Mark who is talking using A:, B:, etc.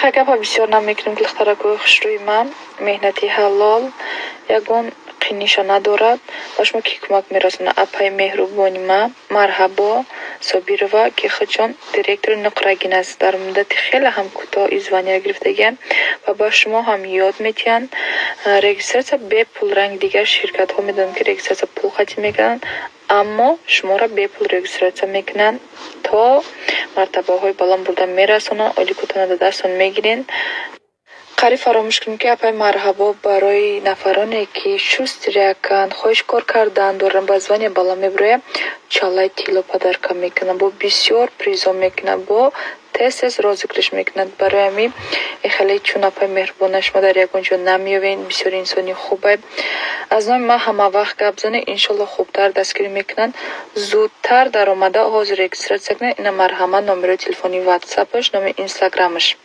A: гапа бисёр намекунем ки духтаракӯи хушрӯи ман меҳнати ҳалол ягон қинишо надорад. Ба шумо ки кӯмак мерасонад апаи меҳрубони ман. Марҳабо Собирова Кихачон, директори Нуқрагин аст. Дар муддати хеле ҳам кӯтоҳ изваниро гирифтагиям ва ба шумо ҳам ёд метиҳанд. Регистратсия бепул. Ранги дигар ширкатҳо медонам ки регистратсия пул қатъи мекунанд, аммо шуморо бепул регистратсия мекунанд, то мартабаҳои баланд бурда мерасонанд, оликотона дар дастон мегирен. Қариб фаромӯш кунем ки апай марҳабо барои нафароне ки шустряканд, хоҳишкор кардан доранд, ба звания баланд мебарояд, чалаи тилло падарка мекунад, бо бисёр призо мекунад, бо тез розыгрыш мекунад. Барои ҳамин хеле чун апай меҳрубона шумо дар ягон ҷо намеёвед, бисёр инсони хубе. Аз номи ман ҳама вақт гап занед, иншолло хубтар дастгирӣ мекунанд. Зудтар дар омада ҳозир регистратсия кунед. Ина марҳамат номерои телефони ватсапаш, номи инстаграмаш.